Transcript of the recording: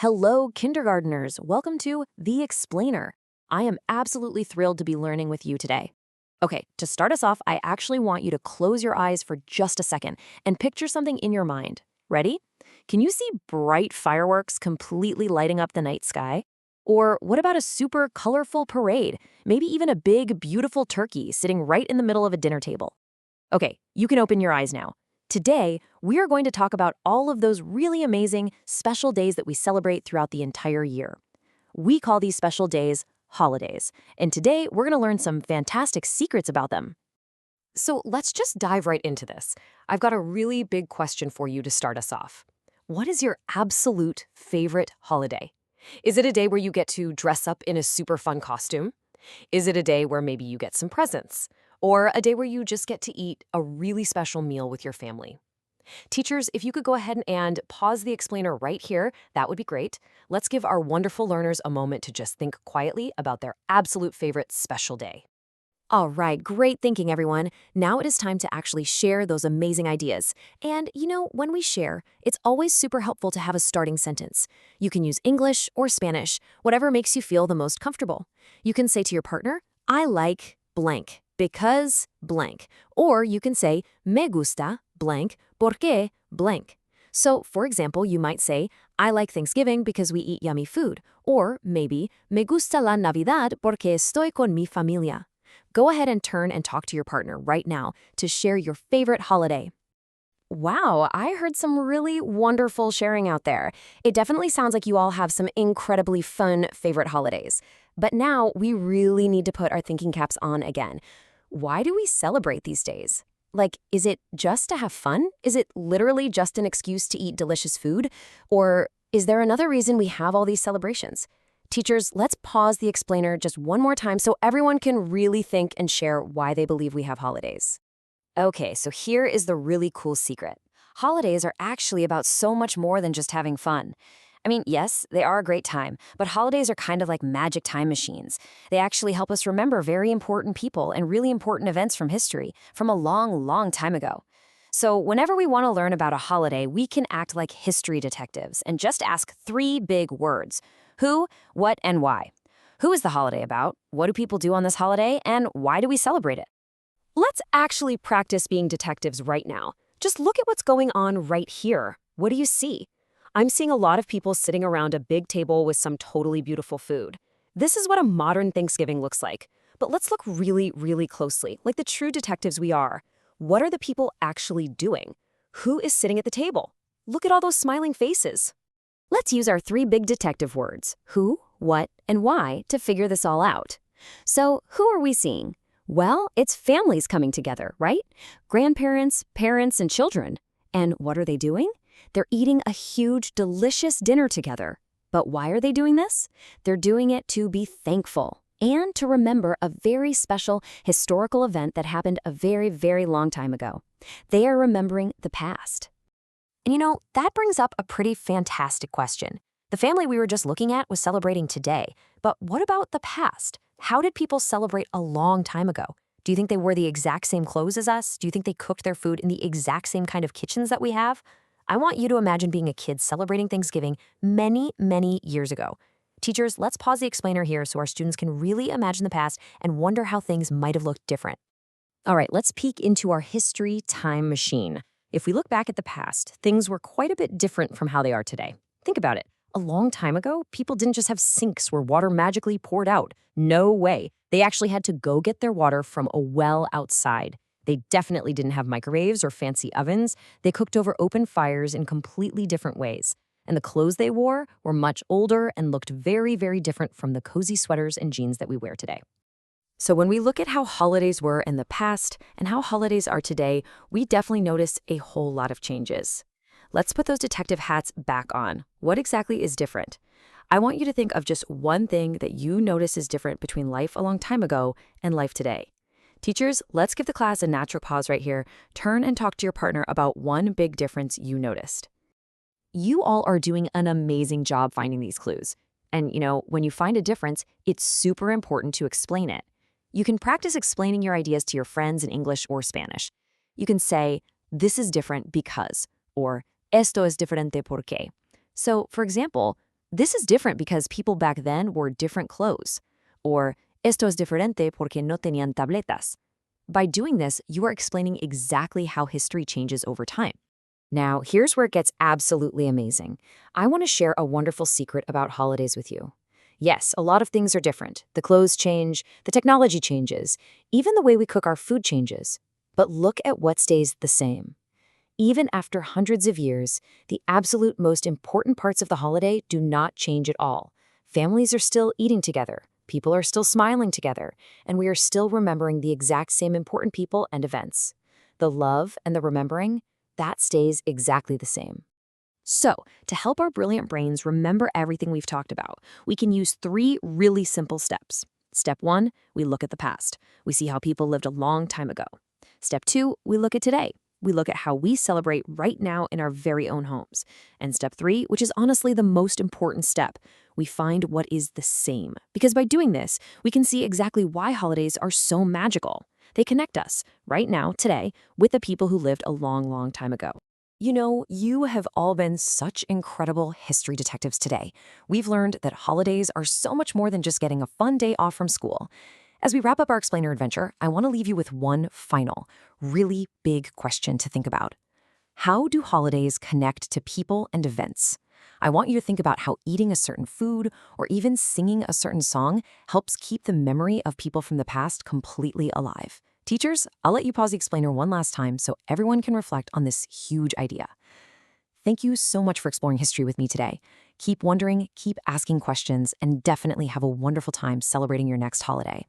Hello, kindergarteners. Welcome to The Explainer. I am absolutely thrilled to be learning with you today. Okay, to start us off, I actually want you to close your eyes for just a second and picture something in your mind. Ready? Can you see bright fireworks completely lighting up the night sky? Or what about a super colorful parade? Maybe even a big, beautiful turkey sitting right in the middle of a dinner table. Okay, you can open your eyes now. Today, we are going to talk about all of those really amazing, special days that we celebrate throughout the entire year. We call these special days holidays, and today we're going to learn some fantastic secrets about them. So let's just dive right into this. I've got a really big question for you to start us off. What is your absolute favorite holiday? Is it a day where you get to dress up in a super fun costume? Is it a day where maybe you get some presents? Or a day where you just get to eat a really special meal with your family? Teachers, if you could go ahead and pause the explainer right here, that would be great. Let's give our wonderful learners a moment to just think quietly about their absolute favorite special day. All right, great thinking, everyone. Now it is time to actually share those amazing ideas. And, when we share, it's always super helpful to have a starting sentence. You can use English or Spanish, whatever makes you feel the most comfortable. You can say to your partner, I like blank because blank. Or you can say, me gusta blank porque blank. So, for example, you might say, I like Thanksgiving because we eat yummy food. Or maybe, me gusta la Navidad porque estoy con mi familia. Go ahead and turn and talk to your partner right now to share your favorite holiday. Wow, I heard some really wonderful sharing out there. It definitely sounds like you all have some incredibly fun favorite holidays. But now we really need to put our thinking caps on again. Why do we celebrate these days? Like, is it just to have fun? Is it literally just an excuse to eat delicious food? Or is there another reason we have all these celebrations? Teachers, let's pause the explainer just one more time so everyone can really think and share why they believe we have holidays. Okay, so here is the really cool secret. Holidays are actually about so much more than just having fun. I mean, yes, they are a great time, but holidays are kind of like magic time machines. They actually help us remember very important people and really important events from history from a long, long time ago. So whenever we want to learn about a holiday, we can act like history detectives and just ask 3 big words: who, what, and why. Who is the holiday about? What do people do on this holiday? And why do we celebrate it? Let's actually practice being detectives right now. Just look at what's going on right here. What do you see? I'm seeing a lot of people sitting around a big table with some totally beautiful food. This is what a modern Thanksgiving looks like. But let's look really, really closely, like the true detectives we are. What are the people actually doing? Who is sitting at the table? Look at all those smiling faces. Let's use our 3 big detective words, who, what, and why, to figure this all out. So, who are we seeing? Well, it's families coming together, right? Grandparents, parents, and children. And what are they doing? They're eating a huge, delicious dinner together. But why are they doing this? They're doing it to be thankful and to remember a very special historical event that happened a very, very long time ago. They are remembering the past. And that brings up a pretty fantastic question. The family we were just looking at was celebrating today. But what about the past? How did people celebrate a long time ago? Do you think they wore the exact same clothes as us? Do you think they cooked their food in the exact same kind of kitchens that we have? I want you to imagine being a kid celebrating Thanksgiving many, many years ago. Teachers, let's pause the explainer here so our students can really imagine the past and wonder how things might have looked different. All right, let's peek into our history time machine. If we look back at the past, things were quite a bit different from how they are today. Think about it. A long time ago, people didn't just have sinks where water magically poured out. No way. They actually had to go get their water from a well outside. They definitely didn't have microwaves or fancy ovens. They cooked over open fires in completely different ways. And the clothes they wore were much older and looked very, very different from the cozy sweaters and jeans that we wear today. So when we look at how holidays were in the past and how holidays are today, we definitely notice a whole lot of changes. Let's put those detective hats back on. What exactly is different? I want you to think of just one thing that you notice is different between life a long time ago and life today. Teachers, let's give the class a natural pause right here. Turn and talk to your partner about one big difference you noticed. You all are doing an amazing job finding these clues. And, when you find a difference, it's super important to explain it. You can practice explaining your ideas to your friends in English or Spanish. You can say, this is different because, or esto es diferente porque. So, for example, This is different because people back then wore different clothes. Or, esto es diferente porque no tenían tabletas. By doing this, you are explaining exactly how history changes over time. Now, here's where it gets absolutely amazing. I want to share a wonderful secret about holidays with you. Yes, a lot of things are different. The clothes change, the technology changes, even the way we cook our food changes. But look at what stays the same. Even after hundreds of years, the absolute most important parts of the holiday do not change at all. Families are still eating together, people are still smiling together, and we are still remembering the exact same important people and events. The love and the remembering, that stays exactly the same. So, to help our brilliant brains remember everything we've talked about, we can use 3 really simple steps. Step 1, we look at the past. We see how people lived a long time ago. Step 2, we look at today. We look at how we celebrate right now in our very own homes. And step 3, which is honestly the most important step, we find what is the same. Because by doing this, we can see exactly why holidays are so magical. They connect us, right now, today, with the people who lived a long, long time ago. You know, you have all been such incredible history detectives today. We've learned that holidays are so much more than just getting a fun day off from school. As we wrap up our explainer adventure, I want to leave you with one final, really big question to think about. How do holidays connect to people and events? I want you to think about how eating a certain food or even singing a certain song helps keep the memory of people from the past completely alive. Teachers, I'll let you pause the explainer one last time so everyone can reflect on this huge idea. Thank you so much for exploring history with me today. Keep wondering, keep asking questions, and definitely have a wonderful time celebrating your next holiday.